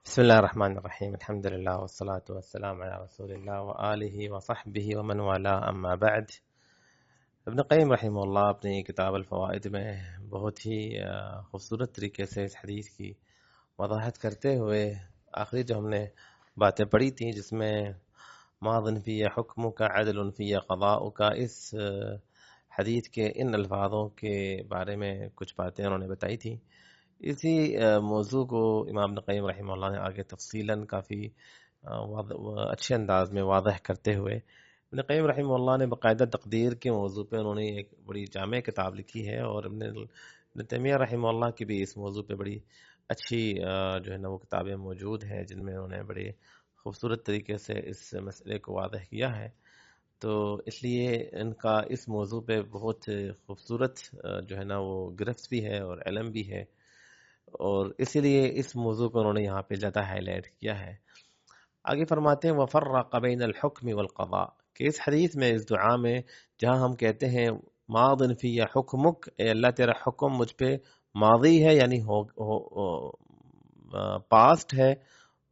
بسم الله الرحمن الرحیم الحمد للہ والصلاة والسلام علی رسول اللہ وآلہ وصحبہ ومن والاه اما بعد۔ ابن قیم رحمہ اللہ اپنی کتاب الفوائد میں بہت ہی خوبصورت طریقے سے اس حدیث کی وضاحت کرتے ہوئے آخری جو ہم نے باتیں پڑھی تھیں، جس میں ماضٍ فی حکمک عدل فی قضاؤک، اس حدیث کے ان الفاظوں کے بارے میں کچھ باتیں انہوں نے بتائی تھیں۔ اسی موضوع کو امام ابن قیم رحمہ اللہ نے آگے تفصیلاً کافی اچھے انداز میں واضح کرتے ہوئے، ابن قیم رحمہ اللہ نے باقاعدہ تقدیر کے موضوع پہ انہوں نے ایک بڑی جامع کتاب لکھی ہے، اور ابن تیمیہ رحمہ اللہ کی بھی اس موضوع پہ بڑی اچھی جو ہے نا وہ کتابیں موجود ہیں، جن میں انہوں نے بڑے خوبصورت طریقے سے اس مسئلے کو واضح کیا ہے۔ تو اس لیے ان کا اس موضوع پہ بہت خوبصورت جو ہے نا وہ گرفت بھی ہے اور علم بھی ہے، اور اسی لیے اس موضوع کو انہوں نے یہاں پہ زیادہ ہائی لائٹ کیا ہے۔ آگے فرماتے ہیں وَفَرَّقَ بَيْنَ الْحُكْمِ وَالْقَضَاءِ، کہ اس حدیث میں، اس دعا میں، جہاں ہم کہتے ہیں ماضٍ فی حکمک، اے اللہ تیرا حکم مجھ پہ ماضی ہے، یعنی پاسٹ ہے،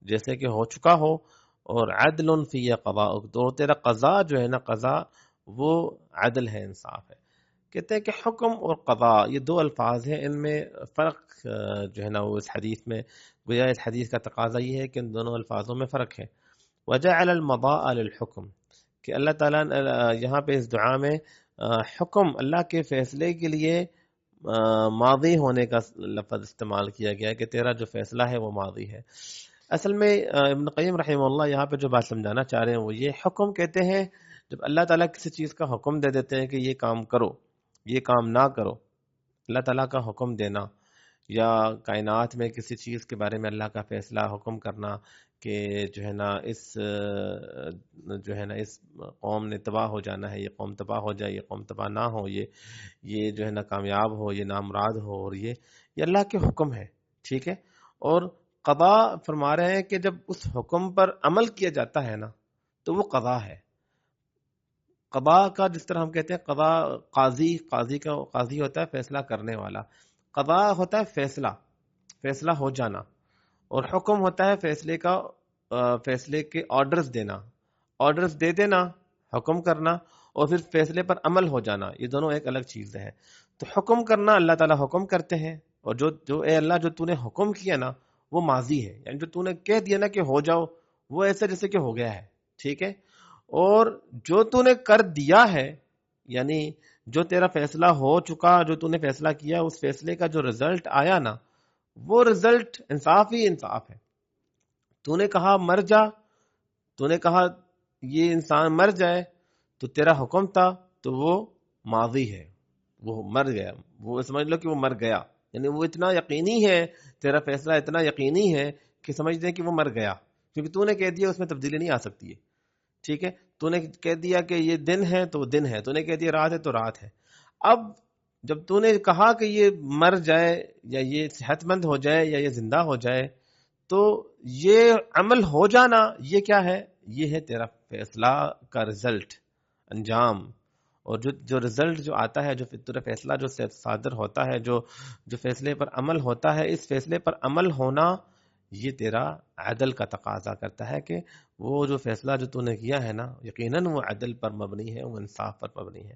جیسے کہ ہو چکا ہو، اور عدل فی قضاءک، تو تیرا قضا جو ہے نا، قضا وہ عدل ہے، انصاف ہے۔ کہتے ہیں کہ حکم اور قضاء یہ دو الفاظ ہیں، ان میں فرق جو ہے نا وہ اس حدیث میں، گویا اس حدیث کا تقاضا یہ ہے کہ ان دونوں الفاظوں میں فرق ہے۔ وجعل المضاء للحکم، کہ اللہ تعالیٰ یہاں پہ اس دعا میں حکم، اللہ کے فیصلے کے لیے ماضی ہونے کا لفظ استعمال کیا گیا ہے، کہ تیرا جو فیصلہ ہے وہ ماضی ہے۔ اصل میں ابن قیم رحمہ اللہ یہاں پہ جو بات سمجھانا چاہ رہے ہیں وہ یہ، حکم کہتے ہیں جب اللہ تعالیٰ کسی چیز کا حکم دے دیتے ہیں کہ یہ کام کرو، یہ کام نہ کرو، اللہ تعالیٰ کا حکم دینا، یا کائنات میں کسی چیز کے بارے میں اللہ کا فیصلہ، حکم کرنا کہ جو ہے نا اس قوم نے تباہ ہو جانا ہے، یہ قوم تباہ ہو جائے، یہ قوم تباہ نہ ہو، یہ جو ہے نا کامیاب ہو، یہ نامراد ہو، اور یہ اللہ کے حکم ہے، ٹھیک ہے۔ اور قضا فرما رہے ہیں کہ جب اس حکم پر عمل کیا جاتا ہے نا تو وہ قضا ہے۔ قضا کا جس طرح ہم کہتے ہیں قضا، قاضی ہوتا ہے فیصلہ کرنے والا، قضا ہوتا ہے فیصلہ ہو جانا، اور حکم ہوتا ہے فیصلے کے آرڈرز دینا، آرڈرز دے دینا، حکم کرنا، اور پھر فیصلے پر عمل ہو جانا، یہ دونوں ایک الگ چیز ہے۔ تو حکم کرنا، اللہ تعالیٰ حکم کرتے ہیں، اور جو اے اللہ جو تو نے حکم کیا نا وہ ماضی ہے، یعنی جو تو نے کہہ دیا نا کہ ہو جاؤ، وہ ایسا جیسے کہ ہو گیا ہے، ٹھیک ہے۔ اور جو تو نے کر دیا ہے، یعنی جو تیرا فیصلہ ہو چکا، جو تو نے فیصلہ کیا، اس فیصلے کا جو رزلٹ آیا نا، وہ رزلٹ انصاف ہی انصاف ہے۔ تو نے کہا مر جا، تو نے کہا یہ انسان مر جائے، تو تیرا حکم تھا، تو وہ ماضی ہے، وہ مر گیا، وہ سمجھ لو کہ وہ مر گیا، یعنی وہ اتنا یقینی ہے، تیرا فیصلہ اتنا یقینی ہے کہ سمجھ دیں کہ وہ مر گیا، کیونکہ تو نے کہہ دیا، اس میں تبدیلی نہیں آ سکتی ہے، ٹھیک ہے۔ تو نے کہہ دیا کہ یہ دن ہے تو وہ دن ہے، تو نے کہہ دیا رات ہے تو رات ہے۔ اب جب تو نے کہا کہ یہ مر جائے، یا یہ صحت مند ہو جائے، یا یہ زندہ ہو جائے، تو یہ عمل ہو جانا یہ کیا ہے؟ یہ ہے تیرا فیصلہ کا رزلٹ، انجام۔ اور جو رزلٹ جو آتا ہے، جو تیرا فیصلہ جو صادر ہوتا ہے، جو فیصلے پر عمل ہوتا ہے، اس فیصلے پر عمل ہونا یہ تیرا عدل کا تقاضا کرتا ہے، کہ وہ جو فیصلہ جو تو نے کیا ہے نا، یقیناً وہ عدل پر مبنی ہے، وہ انصاف پر مبنی ہے۔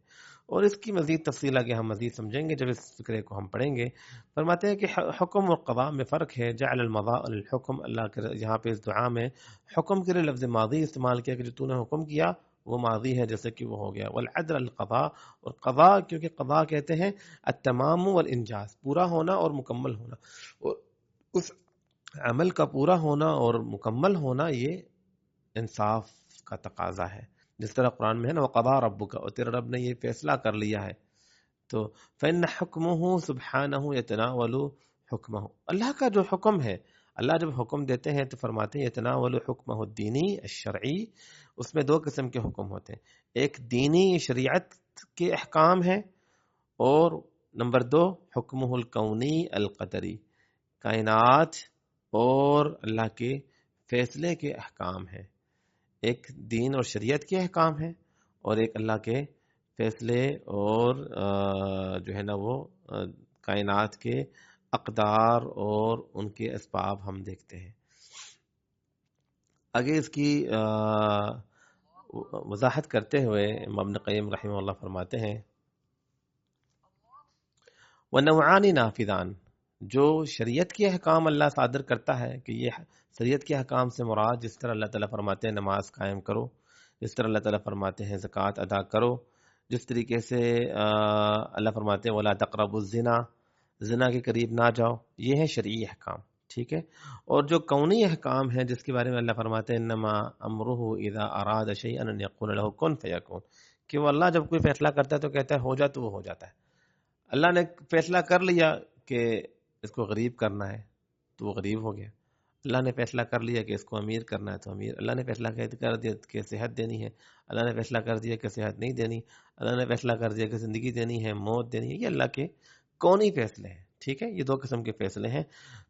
اور اس کی مزید تفصیل آگے ہم مزید سمجھیں گے جب اس فکرے کو ہم پڑھیں گے۔ فرماتے ہیں کہ حکم اور قضاء میں فرق ہے۔ جعل المضاء للحکم، اللہ کے یہاں پہ اس دعا میں حکم کے لیے لفظ ماضی استعمال کیا، کہ جو تو نے حکم کیا وہ ماضی ہے، جیسے کہ وہ ہو گیا۔ والعدل القضاء، اور قضاء کیونکہ قضاء کہتے ہیں التمام والانجاز، پورا ہونا اور مکمل ہونا، اور اس عمل کا پورا ہونا اور مکمل ہونا یہ انصاف کا تقاضا ہے۔ جس طرح قرآن میں ہے نا وَقَضَىٰ رَبُّكَ، اور تیرا رب نے یہ فیصلہ کر لیا ہے، تو فَإِنَّ حُكْمُهُ سُبْحَانَهُ يَتَنَاوَلُ حُكْمَهُ، اللہ کا جو حکم ہے، اللہ جب حکم دیتے ہیں تو فرماتے ہیں يَتَنَاوَلُ حُكْمَهُ الدِّينِي الشَّرْعِي، اس میں دو قسم کے حکم ہوتے ہیں، ایک دینی شریعت کے احکام ہیں، اور نمبر دو حُكْمُهُ الْكَوْنِي الْقَدَرِي، کائنات اور اللہ کے فیصلے کے احکام ہیں۔ ایک دین اور شریعت کے احکام ہیں، اور ایک اللہ کے فیصلے اور جو ہے نا وہ کائنات کے اقدار اور ان کے اسباب ہم دیکھتے ہیں۔ آگے اس کی وضاحت کرتے ہوئے امام ابن قیم رحمہ اللہ فرماتے ہیں وَنَوْعَانِ نَافِذَانِ، جو شریعت کے احکام اللہ صادر کرتا ہے کہ یہ شریعت کے احکام سے مراد جس طرح اللہ تعالیٰ فرماتے ہیں نماز قائم کرو، جس طرح اللہ تعالیٰ فرماتے ہیں زکوٰۃ ادا کرو، جس طریقے سے اللہ فرماتے ہیں وَلَا تَقْرَبُوا الزِّنَا، زنا کے قریب نہ جاؤ، یہ ہے شرعی احکام، ٹھیک ہے. اور جو کونی احکام ہے جس کے بارے میں اللہ فرماتے ہیں انما امرہ اذا اراد شیئا ان یقول له کن فیکون، کہ وہ اللہ جب کوئی فیصلہ کرتا ہے تو کہتا ہے ہو جا تو وہ ہو جاتا ہے. اللہ نے فیصلہ کر لیا کہ اس کو غریب کرنا ہے تو وہ غریب ہو گیا. اللہ نے فیصلہ کر لیا کہ اس کو امیر کرنا ہے تو امیر. اللہ نے فیصلہ کر دیا کہ صحت دینی ہے، اللہ نے فیصلہ کر دیا کہ صحت نہیں دینی. اللہ نے فیصلہ کر دیا کہ زندگی دینی ہے، موت دینی ہے. یہ اللہ کے کونی فیصلے ہیں، ٹھیک ہے. یہ دو قسم کے فیصلے ہیں.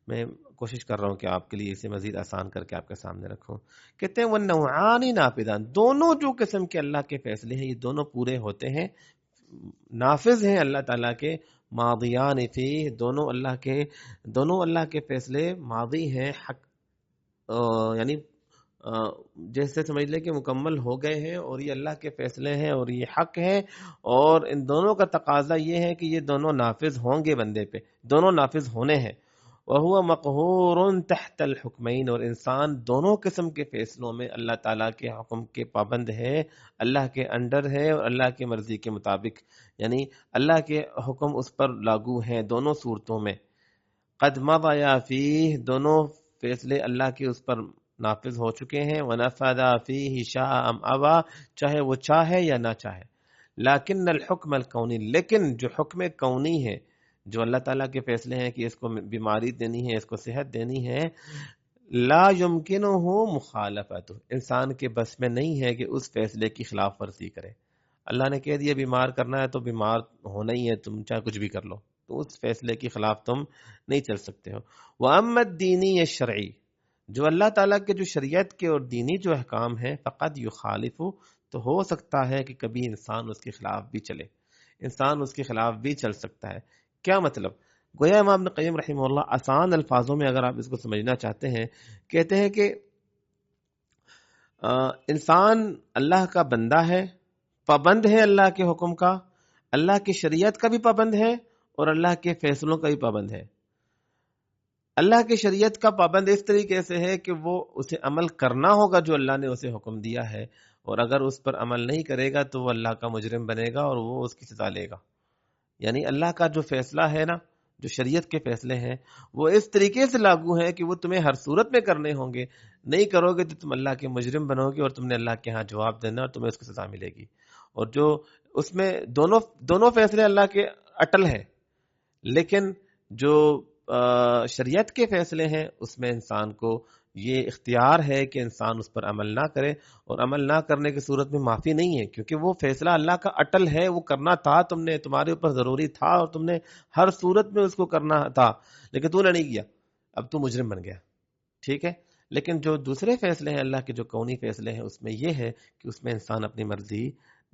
میں کوشش کر رہا ہوں کہ آپ کے لیے اسے مزید آسان کر کے آپ کے سامنے رکھوں. کہتے ہیں وَالنَّوْعَانِ نَافِذَانِ، دونوں جو قسم کے اللہ کے فیصلے ہیں یہ دونوں پورے ہوتے ہیں، نافذ ہیں اللہ تعالیٰ کے. ماضیان فی، دونوں اللہ کے فیصلے ماضی ہیں، حق یعنی جیسے سمجھ لیں کہ مکمل ہو گئے ہیں اور یہ اللہ کے فیصلے ہیں اور یہ حق ہے. اور ان دونوں کا تقاضا یہ ہے کہ یہ دونوں نافذ ہوں گے بندے پہ، دونوں نافذ ہونے ہیں. وَهُوَ مَقْهُورٌ تَحْتَ الْحُكْمَيْنِ، اور انسان دونوں قسم کے فیصلوں میں اللہ تعالیٰ کے حکم کے پابند ہے، اللہ کے انڈر ہے اور اللہ کی مرضی کے مطابق، یعنی اللہ کے حکم اس پر لاگو ہیں دونوں صورتوں میں. قد مضى فیہ، دونوں فیصلے اللہ کے اس پر نافذ ہو چکے ہیں. وَنَفَذَ فِيهِ شَاءَ أَمْ أَبَى، چاہے وہ چاہے یا نہ چاہے. لیکن الحکم الکونی، لیکن جو حکم کونی ہے، جو اللہ تعالیٰ کے فیصلے ہیں کہ اس کو بیماری دینی ہے، اس کو صحت دینی ہے، لا یمکنہ مخالفت، انسان کے بس میں نہیں ہے کہ اس فیصلے کی خلاف ورزی کرے. اللہ نے کہہ دیا بیمار کرنا ہے تو بیمار ہونا ہی ہے، تم چاہے کچھ بھی کر لو، تو اس فیصلے کی خلاف تم نہیں چل سکتے ہو. وَأَمَّا الدِّينِيَّ الشَّرْعِيَّ، جو اللہ تعالیٰ کے جو شریعت کے اور دینی جو احکام ہیں، فقد یخالف، تو ہو سکتا ہے کہ کبھی انسان اس کے خلاف بھی چلے، انسان اس کے خلاف بھی چل سکتا ہے. کیا مطلب؟ گویا امام ابن قیم رحمہ اللہ آسان الفاظوں میں اگر آپ اس کو سمجھنا چاہتے ہیں، کہتے ہیں کہ انسان اللہ کا بندہ ہے، پابند ہے اللہ کے حکم کا، اللہ کی شریعت کا بھی پابند ہے اور اللہ کے فیصلوں کا بھی پابند ہے. اللہ کی شریعت کا پابند اس طریقے سے ہے کہ وہ اسے عمل کرنا ہوگا جو اللہ نے اسے حکم دیا ہے، اور اگر اس پر عمل نہیں کرے گا تو وہ اللہ کا مجرم بنے گا اور وہ اس کی سزا لے گا. یعنی اللہ کا جو فیصلہ ہے نا، جو شریعت کے فیصلے ہیں، وہ اس طریقے سے لاگو ہیں کہ وہ تمہیں ہر صورت میں کرنے ہوں گے. نہیں کرو گے تو تم اللہ کے مجرم بنو گے اور تم نے اللہ کے ہاں جواب دینا اور تمہیں اس کی سزا ملے گی. اور جو اس میں دونوں فیصلے اللہ کے اٹل ہیں، لیکن جو شریعت کے فیصلے ہیں اس میں انسان کو یہ اختیار ہے کہ انسان اس پر عمل نہ کرے، اور عمل نہ کرنے کی صورت میں معافی نہیں ہے، کیونکہ وہ فیصلہ اللہ کا اٹل ہے، وہ کرنا تھا تمہارے اوپر ضروری تھا اور تم نے ہر صورت میں اس کو کرنا تھا، لیکن تو نے نہیں کیا، اب تو مجرم بن گیا. ٹھیک ہے. لیکن جو دوسرے فیصلے ہیں اللہ کے جو کونی فیصلے ہیں اس میں یہ ہے کہ اس میں انسان اپنی مرضی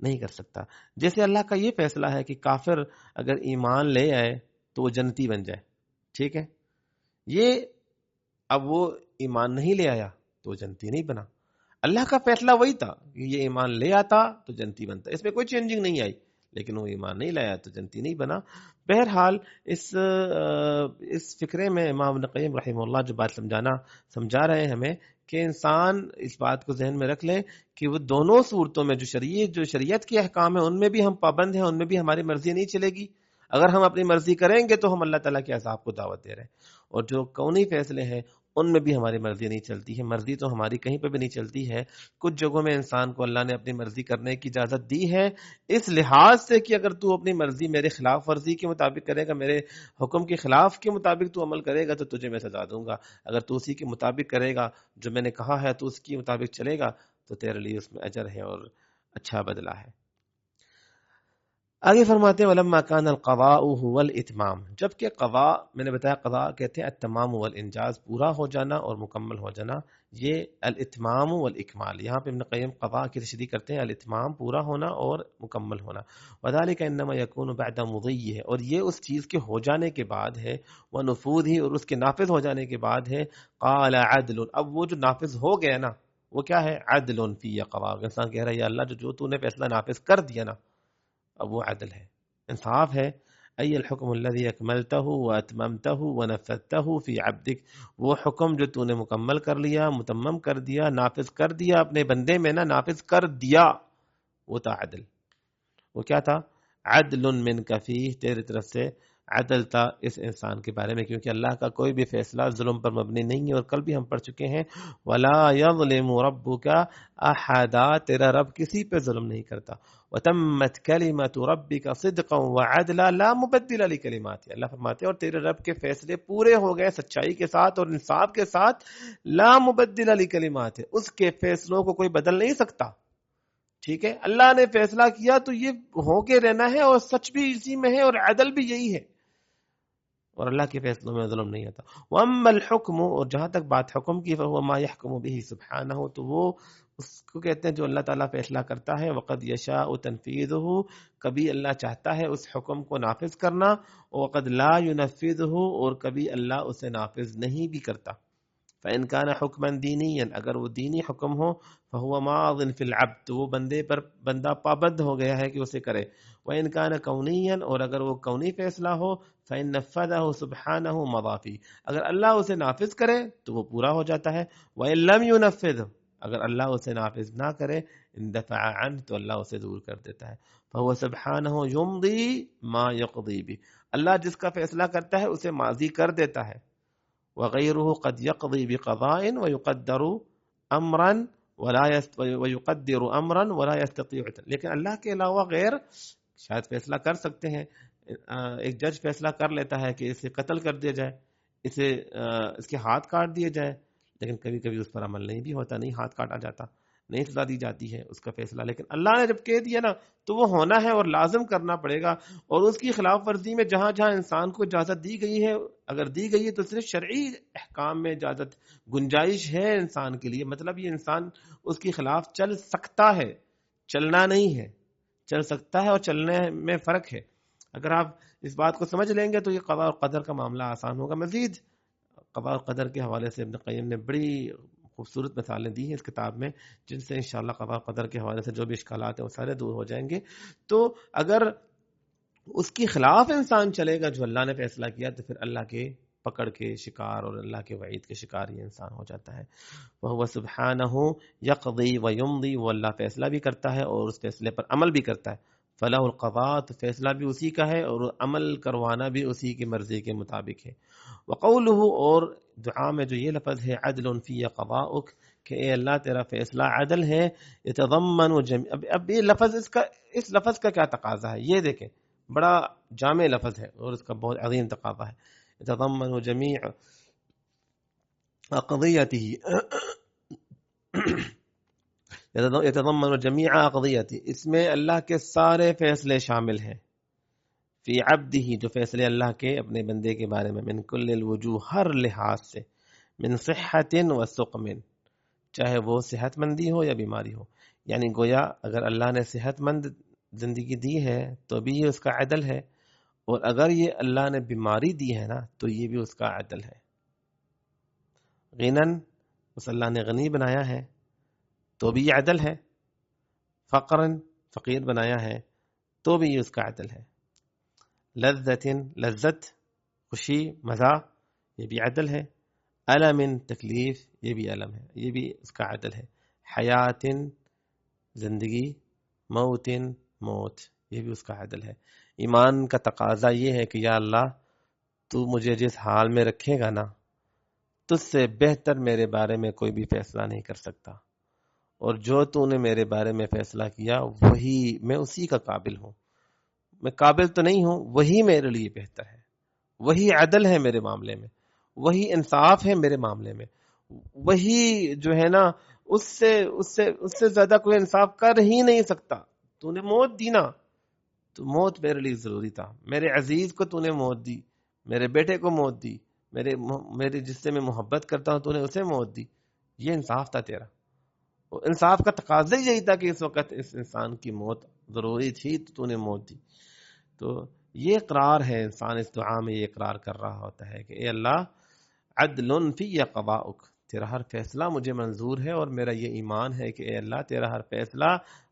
نہیں کر سکتا. جیسے اللہ کا یہ فیصلہ ہے کہ کافر اگر ایمان لے آئے تو وہ جنتی بن جائے. ٹھیک ہے. یہ اب وہ ایمان نہیں لے آیا تو جنتی نہیں بنا. اللہ کا فیصلہ وہی تھا کہ یہ ایمان لے آتا تو جنتی بنتا، اس میں کوئی چینجنگ نہیں آئی، لیکن وہ ایمان نہیں لایا تو جنتی نہیں بنا. بہرحال اس فکرے میں امام ابن قیم رحمہ اللہ جو بات سمجھا رہے ہیں ہمیں کہ انسان اس بات کو ذہن میں رکھ لے کہ وہ دونوں صورتوں میں جو شریعت کے احکام ہیں ان میں بھی ہم پابند ہیں، ان میں بھی ہماری مرضی نہیں چلے گی. اگر ہم اپنی مرضی کریں گے تو ہم اللہ تعالیٰ کے عذاب کو دعوت دے رہے ہیں. اور جو کونی فیصلے ہیں ان میں بھی ہماری مرضی نہیں چلتی ہے. مرضی تو ہماری کہیں پہ بھی نہیں چلتی ہے. کچھ جگہوں میں انسان کو اللہ نے اپنی مرضی کرنے کی اجازت دی ہے، اس لحاظ سے کہ اگر تو اپنی مرضی میرے خلاف ورزی کے مطابق کرے گا، میرے حکم کے خلاف کے مطابق تو عمل کرے گا تو تجھے میں سزا دوں گا. اگر تو اسی کے مطابق کرے گا جو میں نے کہا ہے تو اس کے مطابق چلے گا تو تیرے لیے اس میں اجر ہے اور اچھا بدلہ ہے. آگے فرماتے ہیں وَلَمَّا كَانَ الْقَضَاءُ هُوَ الْإِتْمَامُ، جبکہ قضاء، میں نے بتایا قضاء کہتے ہیں التمام والانجاز، پورا ہو جانا اور مکمل ہو جانا، یہ الاتمام والاکمال. یہاں پہ ابن قیم قضاء کی تشریح کرتے ہیں الاتمام، پورا ہونا اور مکمل ہونا. وَذَلِكَ إِنَّمَا يَكُونُ بَعْدَ مُضِيِّهِ، اور یہ اس چیز کے ہو جانے کے بعد ہے، وَنُفُوذِهِ، اور اس کے نافذ ہو جانے کے بعد ہے. قَالَ عَدْلٌ، اب وہ جو نافذ ہو گیا نا وہ کیا ہے؟ عدل فی قضاء. انسان کہہ رہا ہے یا اللہ جو تو نے فیصلہ نافذ کر دیا نا، اب وہ عدل ہے، انصاف ہے. ای الحکم الذی اکملتہ واتممتہ ونفذتہ فی عبدک، وہ حکم جو تو نے مکمل کر لیا، متمم کر دیا، نافذ کر دیا اپنے بندے میں نا، نافذ کر دیا، وہ تھا عدل. وہ کیا تھا؟ عدل منک فیہ، تیری طرف سے عدل تھا اس انسان کے بارے میں، کیونکہ اللہ کا کوئی بھی فیصلہ ظلم پر مبنی نہیں ہے. اور کل بھی ہم پڑھ چکے ہیں ولا یظلم ربک احدا، تیرا رب کسی پہ ظلم نہیں کرتا. وتمت کلمۃ ربک صدقا وعدلا لا مبدل لکلماته، اللہ فرماتے ہیں اور تیرے رب کے فیصلے پورے ہو گئے سچائی کے ساتھ اور انصاف کے ساتھ. لا مبدل لکلماته، اس کے فیصلوں کو کوئی بدل نہیں سکتا. ٹھیک ہے، اللہ نے فیصلہ کیا تو یہ ہو کے رہنا ہے، اور سچ بھی اسی میں ہے اور عدل بھی یہی ہے، اور اللہ کے فیصلوں میں ظلم نہیں آتا. واما الحکم، اور جہاں تک بات حکم کی، فهو ما يحكم به سبحانه، تو وہ اس کو کہتے ہیں جو اللہ تعالیٰ فیصلہ کرتا ہے. وقد يشاء تنفيذه، کبھی اللہ چاہتا ہے اس حکم کو نافذ کرنا، وقد لا ينفذه، اور کبھی اللہ اسے نافذ نہیں بھی کرتا. فإن كان حکما دینیا، اگر وہ دینی حکم ہو، فهو ماض في العبد، تو وہ بندے پر بندہ پابند ہو گیا ہے کہ اسے کرے. وإن كان کونیا، اور اگر وہ کونی فیصلہ ہو، فإن نفذه سبحانه مضى فيه، اگر اللہ اسے نافذ کرے تو وہ پورا ہو جاتا ہے. وإن لم ينفذ، اگر اللہ اسے نافذ نہ کرے، اندفع عنه، تو اللہ اسے دور کر دیتا ہے. فهو سبحانه يمضي ما يقضي به، اللہ جس کا فیصلہ کرتا ہے اسے ماضی کر دیتا ہے. وغيره قد يقضي بقضاء ويقدر امرا ويقدر امرا ولا يستطيع، لیکن اللہ کے علاوہ غیر شاید فیصلہ کر سکتے ہیں. ایک جج فیصلہ کر لیتا ہے کہ اسے قتل کر دیا جائے، اس کے ہاتھ کاٹ دیے جائے، لیکن کبھی کبھی اس پر عمل نہیں بھی ہوتا، نہیں ہاتھ کاٹا جاتا، نہیں سزا دی جاتی ہے اس کا فیصلہ. لیکن اللہ نے جب کہہ دیا نا تو وہ ہونا ہے اور لازم کرنا پڑے گا. اور اس کی خلاف ورزی میں جہاں جہاں انسان کو اجازت دی گئی ہے، اگر دی گئی ہے تو صرف شرعی احکام میں اجازت گنجائش ہے انسان کے لیے. مطلب یہ انسان اس کی خلاف چل سکتا ہے، چلنا نہیں ہے. چل سکتا ہے اور چلنے میں فرق ہے. اگر آپ اس بات کو سمجھ لیں گے تو یہ قضاء اور قدر کا معاملہ آسان ہوگا. مزید قضاء اور قدر کے حوالے سے ابن قیم نے بڑی خوبصورت مثالیں دی ہیں اس کتاب میں، جن سے انشاءاللہ قضاء قدر کے حوالے سے جو بھی اشکالات ہیں وہ سارے دور ہو جائیں گے. تو اگر اس کی خلاف انسان چلے گا جو اللہ نے فیصلہ کیا، تو پھر اللہ کے پکڑ کے شکار اور اللہ کے وعید کے شکار یہ انسان ہو جاتا ہے. وہ سبحانہ یقضی و یمضی، وہ اللہ فیصلہ بھی کرتا ہے اور اس فیصلے پر عمل بھی کرتا ہے. فلاح القضاء، تو فیصلہ بھی اسی کا ہے اور عمل کروانا بھی اسی کی مرضی کے مطابق ہے. وقولہ، اور دعا میں جو یہ لفظ ہے عدل فی قضاؤک، کہ اے اللہ تیرا فیصلہ عدل ہے. یتضمن اب یہ لفظ اس لفظ کا کیا تقاضا ہے، یہ دیکھیں بڑا جامع لفظ ہے اور اس کا بہت عظیم تقاضا ہے. یتضمن جمیع قضیتہ، یتضمن جمیع قضیتہ، اس میں اللہ کے سارے فیصلے شامل ہیں. فی عبدہ، جو فیصلے اللہ کے اپنے بندے کے بارے میں، من کل الوجوہ، ہر لحاظ سے، من صحت و سقم، چاہے وہ صحت مندی ہو یا بیماری ہو. یعنی گویا اگر اللہ نے صحت مند زندگی دی ہے تو بھی یہ اس کا عدل ہے، اور اگر یہ اللہ نے بیماری دی ہے نا تو یہ بھی اس کا عدل ہے. غنن، اس اللہ نے غنی بنایا ہے تو بھی یہ عدل ہے. فقرن، فقیر بنایا ہے تو بھی یہ اس کا عدل ہے. لذت، لذت، خوشی، مزہ، یہ بھی عدل ہے. علم، تکلیف، یہ بھی علم ہے، یہ بھی اس کا عدل ہے. حیات، زندگی، موت، موت، یہ بھی اس کا عدل ہے. ایمان کا تقاضا یہ ہے کہ یا اللہ تو مجھے جس حال میں رکھے گا نا، تجھ سے بہتر میرے بارے میں کوئی بھی فیصلہ نہیں کر سکتا، اور جو تو نے میرے بارے میں فیصلہ کیا وہی میں اسی کا قابل ہوں. میں قابل تو نہیں ہوں، وہی میرے لیے بہتر ہے، وہی عدل ہے میرے معاملے میں، وہی انصاف ہے میرے معاملے میں، وہی جو ہے نا اس سے زیادہ کوئی انصاف کر ہی نہیں سکتا. تو نے موت دی نا، تو موت میرے لیے ضروری تھا. میرے عزیز کو تو نے موت دی، میرے بیٹے کو موت دی، میرے جس سے میں محبت کرتا ہوں تو نے اسے موت دی. یہ انصاف تھا تیرا. انصاف کا تقاضا ہی یہی تھا کہ اس وقت اس انسان کی موت ضروری تھی تو نے موت دی. تو یہ اقرار ہے، انسان اس دعا میں یہ اقرار کر رہا ہوتا ہے کہ اے اللہ عدل فی قضاؤک، تیرا ہر فیصلہ مجھے منظور ہے اور میرا یہ ایمان ہے کہ اے اللہ تیرا ہر فیصلہ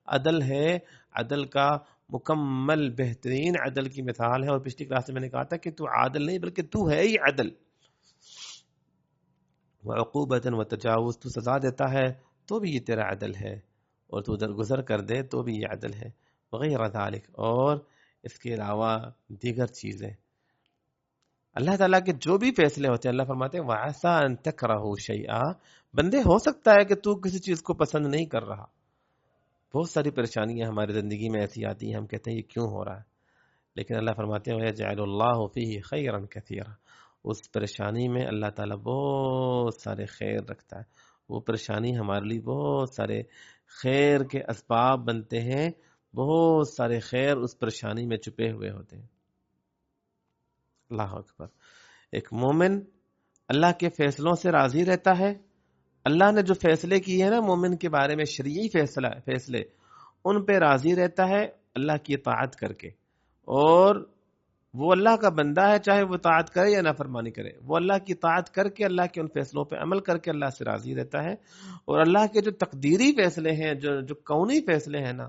عدل ہے، عدل کا مکمل بہترین عدل کی مثال ہے. اور پچھلی کلاس میں نے کہا تھا کہ تو عادل نہیں بلکہ تو ہے ہی عدل. وعقوبۃ و تجاوز، تو سزا دیتا ہے تو بھی یہ تیرا عدل ہے، اور تو درگزر کر دے تو بھی یہ عدل ہے. وغیرہ ذالک، اور اس کے علاوہ دیگر چیزیں. اللہ تعالیٰ کے جو بھی فیصلے ہوتے ہیں، اللہ فرماتے ہیں وَعَسَىٰ أَن تَكْرَهُ شَيْئًا، بندے ہو سکتا ہے کہ تو کسی چیز کو پسند نہیں کر رہا. بہت ساری پریشانیاں ہماری زندگی میں ایسی آتی ہیں، ہم کہتے ہیں یہ کیوں ہو رہا ہے، لیکن اللہ فرماتے ہیں وَيَجْعَلُ اللَّهُ فِيهِ خَيْرًا كَثِيرًا، اس پریشانی میں اللہ تعالیٰ بہت سارے خیر رکھتا ہے. وہ پریشانی ہمارے لیے بہت سارے خیر کے اسباب بنتے ہیں، بہت سارے خیر اس پریشانی میں چھپے ہوئے ہوتے ہیں. اللہ اکبر. ایک مومن اللہ کے فیصلوں سے راضی رہتا ہے. اللہ نے جو فیصلے کیے ہیں نا مومن کے بارے میں، شرعی فیصلے، ان پہ راضی رہتا ہے اللہ کی اطاعت کر کے. اور وہ اللہ کا بندہ ہے، چاہے وہ اطاعت کرے یا نافرمانی کرے، وہ اللہ کی اطاعت کر کے اللہ کے ان فیصلوں پہ عمل کر کے اللہ سے راضی رہتا ہے. اور اللہ کے جو تقدیری فیصلے ہیں، جو کونی فیصلے ہیں نا،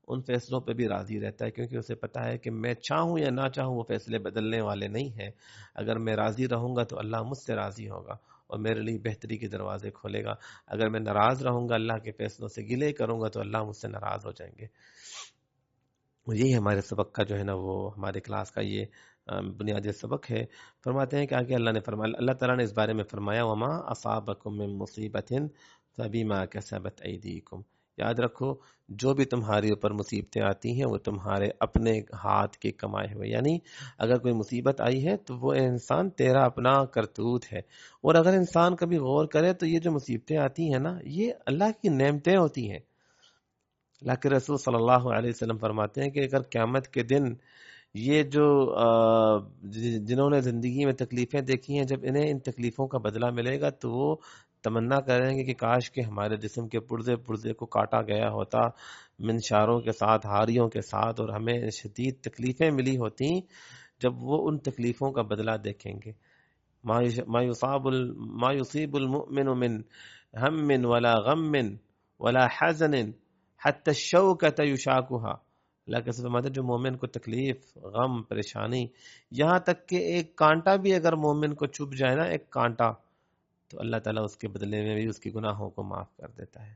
ان فیصلوں پہ بھی راضی رہتا ہے، کیونکہ اسے پتا ہے کہ میں چاہوں یا نہ چاہوں وہ فیصلے بدلنے والے نہیں ہیں. اگر میں راضی رہوں گا تو اللہ مجھ سے راضی ہوگا اور میرے لیے بہتری کے دروازے کھولے گا. اگر میں ناراض رہوں گا، اللہ کے فیصلوں سے گلے کروں گا، تو اللہ مجھ سے ناراض ہو جائیں گے. یہی ہمارے سبق کا جو ہے نا، وہ ہمارے کلاس کا یہ بنیادی سبق ہے. فرماتے ہیں کہ آگے اللہ تعالیٰ نے اس بارے میں فرمایا وما اصابکم من مصیبت فبما کسبت ایدیکم. یاد رکھو جو بھی تمہارے اوپر مصیبتیں آتی ہیں وہ تمہارے اپنے ہاتھ کے کمائے ہوئے، یعنی اگر کوئی مصیبت آئی ہے تو وہ انسان تیرا اپنا کرتوت ہے. اور اگر انسان کبھی غور کرے تو یہ جو مصیبتیں آتی ہیں نا، یہ اللہ کی نعمتیں ہوتی ہیں. اللہ کے رسول صلی اللہ علیہ وسلم فرماتے ہیں کہ اگر قیامت کے دن یہ جو جنہوں نے زندگی میں تکلیفیں دیکھی ہیں، جب انہیں ان تکلیفوں کا بدلہ ملے گا تو وہ تمنا کریں گے کہ کاش کہ ہمارے جسم کے پرزے کو کاٹا گیا ہوتا منشاروں کے ساتھ، ہاریوں کے ساتھ، اور ہمیں شدید تکلیفیں ملی ہوتی. جب وہ ان تکلیفوں کا بدلہ دیکھیں گے، ما یصیب المؤمن من ہم ولا غم ولا حزن حتی الشوکۃ یشاکها. اللہ کے فرماتے ہیں جو مومن کو تکلیف، غم، پریشانی، یہاں تک کہ ایک کانٹا بھی اگر مومن کو چبھ جائے نا، ایک کانٹا، تو اللہ تعالیٰ اس کے بدلے میں بھی اس کی گناہوں کو معاف کر دیتا ہے.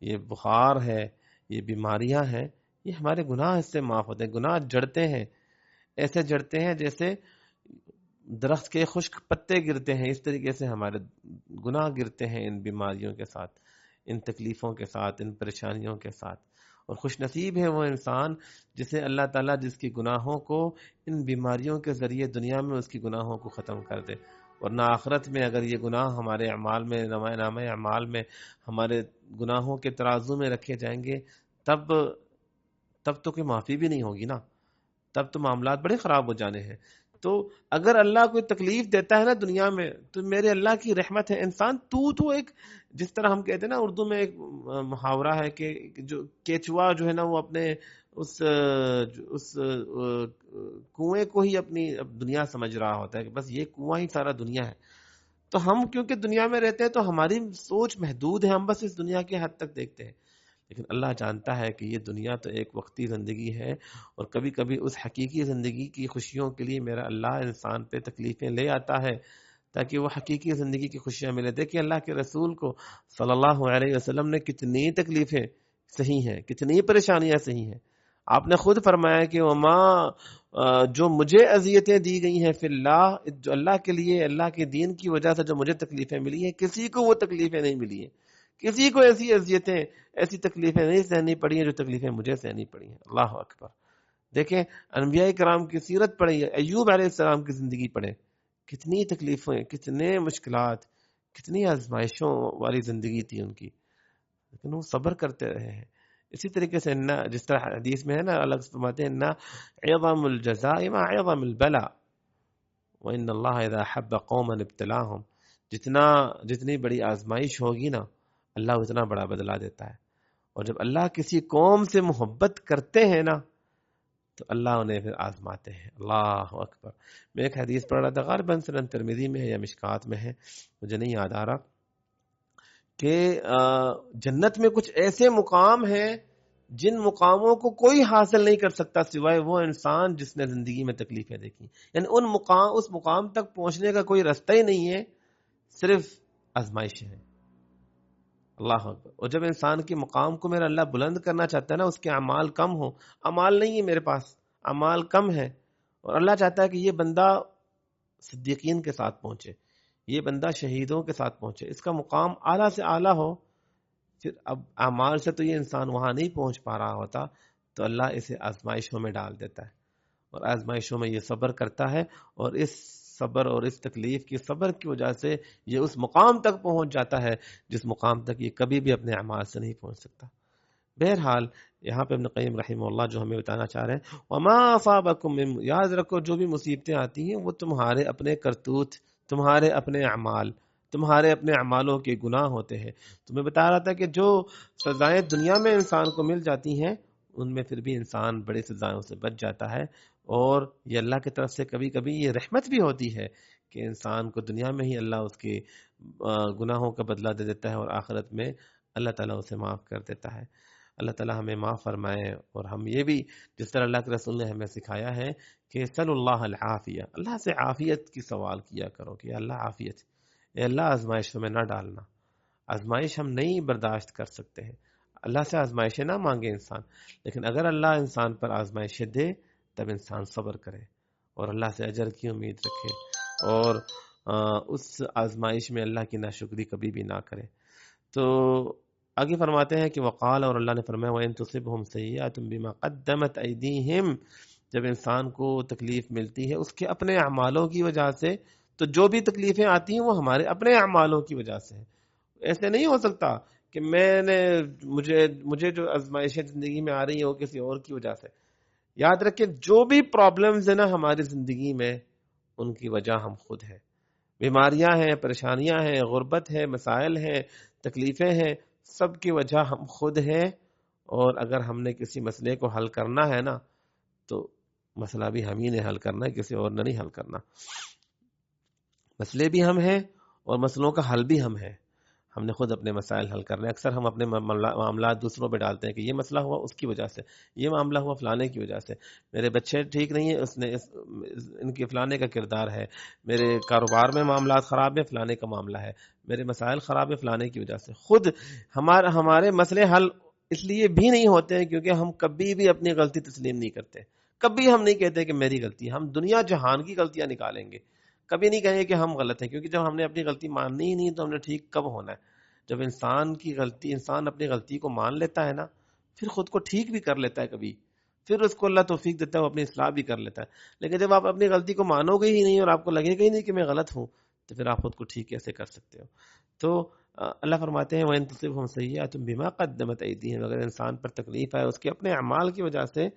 یہ بخار ہے، یہ بیماریاں ہیں، یہ ہمارے گناہ اس سے معاف ہوتے ہیں. گناہ جڑتے ہیں، ایسے جڑتے ہیں جیسے درخت کے خشک پتے گرتے ہیں، اس طریقے سے ہمارے گناہ گرتے ہیں ان بیماریوں کے ساتھ، ان تکلیفوں کے ساتھ، ان پریشانیوں کے ساتھ. اور خوش نصیب ہے وہ انسان جسے اللہ تعالیٰ جس کی گناہوں کو ان بیماریوں کے ذریعے دنیا میں اس کی گناہوں کو ختم کر دے. اور نہ آخرت میں اگر یہ گناہ ہمارے اعمال میں، نامہ اعمال میں، ہمارے گناہوں کے ترازو میں رکھے جائیں گے، تب تو کوئی معافی بھی نہیں ہوگی نا، تب تو معاملات بڑے خراب ہو جانے ہیں. تو اگر اللہ کوئی تکلیف دیتا ہے نا دنیا میں تو میرے اللہ کی رحمت ہے. انسان تو ایک، جس طرح ہم کہتے ہیں نا اردو میں ایک محاورہ ہے کہ جو کیچوا جو ہے نا وہ اپنے اس کنویں کو ہی اپنی دنیا سمجھ رہا ہوتا ہے کہ بس یہ کنواں ہی سارا دنیا ہے. تو ہم کیونکہ دنیا میں رہتے ہیں تو ہماری سوچ محدود ہے، ہم بس اس دنیا کے حد تک دیکھتے ہیں. لیکن اللہ جانتا ہے کہ یہ دنیا تو ایک وقتی زندگی ہے، اور کبھی کبھی اس حقیقی زندگی کی خوشیوں کے لیے میرا اللہ انسان پہ تکلیفیں لے آتا ہے تاکہ وہ حقیقی زندگی کی خوشیاں ملے. دیکھیں اللہ کے رسول کو صلی اللہ علیہ وسلم نے کتنی تکلیفیں سہی ہیں، کتنی پریشانیاں سہی ہیں. آپ نے خود فرمایا کہ جو مجھے اذیتیں دی گئی ہیں فی اللہ، جو اللہ کے لیے، اللہ کے دین کی وجہ سے جو مجھے تکلیفیں ملی ہیں، کسی کو وہ تکلیفیں نہیں ملی ہیں، کسی کو ایسی اذیتیں، ایسی تکلیفیں نہیں سہنی پڑی ہیں جو تکلیفیں مجھے سہنی پڑی ہیں. اللہ اکبر. دیکھیں انبیاء کرام کی سیرت پڑھیں، ایوب علیہ السلام کی زندگی پڑھیں، کتنی تکلیفیں، کتنے مشکلات، کتنی آزمائشوں والی زندگی تھی ان کی، لیکن وہ صبر کرتے رہے ہیں. اسی طریقے سے جس طرح حدیث میں ہے نا، الگ فرماتے ہیں عظم الجزاء ما عظم البلاء وان اللہ اذا حب قوما ابتلاهم. جتنی بڑی آزمائش ہوگی نا، اللہ اتنا بڑا بدلہ دیتا ہے. اور جب اللہ کسی قوم سے محبت کرتے ہیں نا تو اللہ انہیں پھر آزماتے ہیں. اللہ اکبر. میں ایک حدیث پڑھ رہا تھا، غالباً سنن ترمذی میں ہے یا مشکات میں ہے، مجھے نہیں یاد آ رہا. کہ جنت میں کچھ ایسے مقام ہیں جن مقاموں کو کوئی حاصل نہیں کر سکتا سوائے وہ انسان جس نے زندگی میں تکلیفیں دیکھی. یعنی اس مقام تک پہنچنے کا کوئی رستہ ہی نہیں ہے، صرف آزمائشیں ہیں. اللہ اکبر. اور جب انسان کے مقام کو میرا اللہ بلند کرنا چاہتا ہے نا، اس کے اعمال کم ہو، اعمال نہیں ہے میرے پاس، اعمال کم ہے، اور اللہ چاہتا ہے کہ یہ بندہ صدیقین کے ساتھ پہنچے، یہ بندہ شہیدوں کے ساتھ پہنچے، اس کا مقام اعلیٰ سے اعلیٰ ہو، پھر اب اعمال سے تو یہ انسان وہاں نہیں پہنچ پا رہا ہوتا، تو اللہ اسے آزمائشوں میں ڈال دیتا ہے، اور آزمائشوں میں یہ صبر کرتا ہے، اور اس صبر اور اس تکلیف کی صبر کی وجہ سے یہ اس مقام تک پہنچ جاتا ہے جس مقام تک یہ کبھی بھی اپنے اعمال سے نہیں پہنچ سکتا. بہرحال یہاں پہ ابن قیم رحمہ اللہ جو ہمیں بتانا چاہ رہے ہیں، وما اصابکم من، یاد رکھو جو بھی مصیبتیں آتی ہیں وہ تمہارے اپنے کرتوت، تمہارے اپنے اعمال، تمہارے اپنے اعمالوں کے گناہ ہوتے ہیں. تو میں بتا رہا تھا کہ جو سزائیں دنیا میں انسان کو مل جاتی ہیں ان میں پھر بھی انسان بڑی سزاؤں سے بچ جاتا ہے، اور یہ اللہ کی طرف سے کبھی کبھی یہ رحمت بھی ہوتی ہے کہ انسان کو دنیا میں ہی اللہ اس کے گناہوں کا بدلہ دے دیتا ہے، اور آخرت میں اللہ تعالیٰ اسے معاف کر دیتا ہے. اللہ تعالیٰ ہمیں معاف فرمائے، اور ہم یہ بھی جس طرح اللہ کے رسول نے ہمیں سکھایا ہے کہ صلی اللہ العافیہ، اللہ سے عافیت کی سوال کیا کرو کہ اللہ عافیت، اے اللہ آزمائشوں میں نہ ڈالنا. آزمائش ہم نہیں برداشت کر سکتے ہیں، اللہ سے آزمائشیں نہ مانگے انسان، لیکن اگر اللہ انسان پر آزمائشیں دے تب انسان صبر کرے اور اللہ سے اجر کی امید رکھے، اور اس آزمائش میں اللہ کی ناشکری کبھی بھی نہ کرے. تو آگے فرماتے ہیں کہ وقال، اور اللہ نے فرمایا وَإِن تُصِبْهُمْ سَيِّئَةٌ بِمَا قَدَّمَتْ أَيْدِيهِمْ، جب انسان کو تکلیف ملتی ہے اس کے اپنے اعمالوں کی وجہ سے، تو جو بھی تکلیفیں آتی ہیں وہ ہمارے اپنے اعمالوں کی وجہ سے ہیں. ایسے نہیں ہو سکتا کہ مجھے جو آزمائشیں زندگی میں آ رہی ہیں وہ کسی اور کی وجہ سے. یاد رکھیں جو بھی پرابلمز ہیں نا ہماری زندگی میں، ان کی وجہ ہم خود ہیں. بیماریاں ہیں، پریشانیاں ہیں، غربت ہے، مسائل ہیں، تکلیفیں ہیں، سب کی وجہ ہم خود ہیں. اور اگر ہم نے کسی مسئلے کو حل کرنا ہے نا تو مسئلہ بھی ہم ہی نے حل کرنا ہے، کسی اور نے نہیں حل کرنا. مسئلے بھی ہم ہیں اور مسئلوں کا حل بھی ہم ہیں، ہم نے خود اپنے مسائل حل کرنے. اکثر ہم اپنے معاملات دوسروں پہ ڈالتے ہیں کہ یہ مسئلہ ہوا اس کی وجہ سے، یہ معاملہ ہوا فلانے کی وجہ سے، میرے بچے ٹھیک نہیں ہیں ان کے فلانے کا کردار ہے، میرے کاروبار میں معاملات خراب ہیں فلانے کا معاملہ ہے، میرے مسائل خراب ہیں فلانے کی وجہ سے. خود ہمارے مسئلے حل اس لیے بھی نہیں ہوتے ہیں کیونکہ ہم کبھی بھی اپنی غلطی تسلیم نہیں کرتے. کبھی ہم نہیں کہتے کہ میری غلطی، ہم دنیا جہان کی غلطیاں نکالیں گے، کبھی نہیں کہیں کہ ہم غلط ہیں، کیونکہ جب ہم نے اپنی غلطی ماننی ہی نہیں تو ہم نے ٹھیک کب ہونا ہے. جب انسان اپنی غلطی کو مان لیتا ہے نا، پھر خود کو ٹھیک بھی کر لیتا ہے، کبھی پھر اس کو اللہ توفیق دیتا ہے وہ اپنی اصلاح بھی کر لیتا ہے. لیکن جب آپ اپنی غلطی کو مانو گے ہی نہیں اور آپ کو لگے گا ہی نہیں کہ میں غلط ہوں، تو پھر آپ خود کو ٹھیک کیسے کر سکتے ہو. تو اللہ فرماتے ہیں وَإِن تُصِبْهُمْ سَيِّئَةٌ بِمَا قَدَّمَتْ أَيْدِيهِمْ، اگر انسان پر تکلیف ہے اس کے اپنے اعمال کی وجہ سے،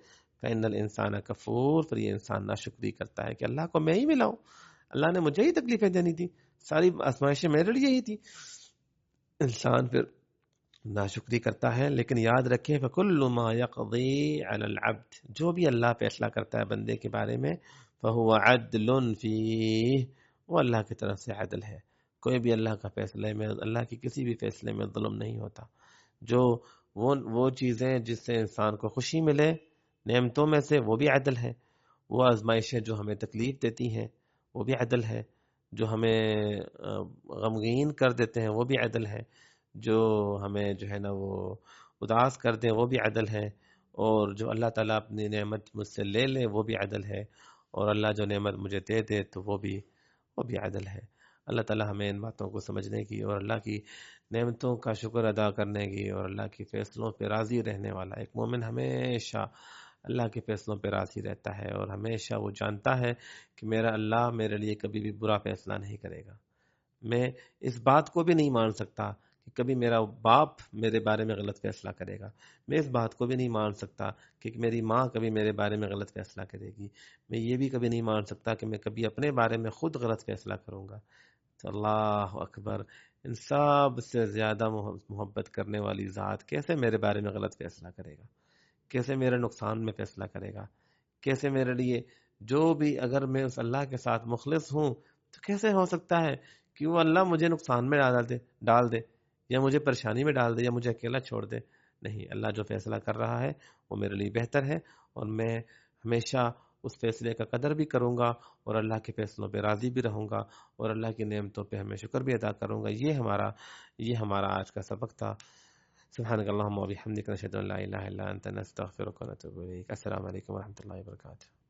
فَإِنَّ الْإِنسَانَ كَفُورٌ، پھر یہ انسان ناشکری کرتا ہے کہ اللہ کو میں ہی ملاؤں، اللہ نے مجھے ہی تکلیفیں دینی تھی، ساری آزمائشیں میرے لیے ہی تھی. انسان پھر ناشکری کرتا ہے. لیکن یاد رکھیں فَكُلُّ مَا يَقْضِي عَلَى الْعَبْدِ، جو بھی اللہ فیصلہ کرتا ہے بندے کے بارے میں، فَهُوَ عَدْلٌ فِيهِ، وہ اللہ کی طرف سے عدل ہے. کوئی بھی اللہ کا فیصلے میں، اللہ کی کسی بھی فیصلے میں ظلم نہیں ہوتا. جو وہ چیزیں جس سے انسان کو خوشی ملے نعمتوں میں سے، وہ بھی عدل ہے. وہ آزمائشیں جو ہمیں تکلیف دیتی ہیں وہ بھی عدل ہے. جو ہمیں غمگین کر دیتے ہیں وہ بھی عدل ہے. جو ہمیں جو ہے نا وہ اداس کر دیں وہ بھی عدل ہے. اور جو اللہ تعالیٰ اپنی نعمت مجھ سے لے لے وہ بھی عدل ہے. اور اللہ جو نعمت مجھے دے دے تو وہ بھی عدل ہے. اللہ تعالیٰ ہمیں ان باتوں کو سمجھنے کی اور اللہ کی نعمتوں کا شکر ادا کرنے کی اور اللہ کی فیصلوں پہ راضی رہنے والا ایک مومن ہمیشہ اللہ کے فیصلوں پہ راضی رہتا ہے، اور ہمیشہ وہ جانتا ہے کہ میرا اللہ میرے لیے کبھی بھی برا فیصلہ نہیں کرے گا. میں اس بات کو بھی نہیں مان سکتا کہ کبھی میرا باپ میرے بارے میں غلط فیصلہ کرے گا. میں اس بات کو بھی نہیں مان سکتا کہ میری ماں کبھی میرے بارے میں غلط فیصلہ کرے گی. میں یہ بھی کبھی نہیں مان سکتا کہ میں کبھی اپنے بارے میں خود غلط فیصلہ کروں گا. تو اللہ اکبر، ان سب سے زیادہ محبت کرنے والی ذات کیسے میرے بارے میں غلط فیصلہ کرے گا، کیسے میرے نقصان میں فیصلہ کرے گا، کیسے میرے لیے جو بھی، اگر میں اس اللہ کے ساتھ مخلص ہوں تو کیسے ہو سکتا ہے کہ وہ اللہ مجھے نقصان میں ڈال دے. یا مجھے پریشانی میں ڈال دے یا مجھے اکیلا چھوڑ دے. نہیں، اللہ جو فیصلہ کر رہا ہے وہ میرے لیے بہتر ہے، اور میں ہمیشہ اس فیصلے کا قدر بھی کروں گا، اور اللہ کے فیصلوں پہ راضی بھی رہوں گا، اور اللہ کی نعمتوں پہ ہمیں شکر بھی ادا کروں گا. یہ ہمارا آج کا سبق تھا. سبحانک اللہم و بحمدک، نشہد ان لا الہ الا انت، نستغفرک و نتوب الیک. السلام علیکم و رحمۃ اللہ وبرکاتہ.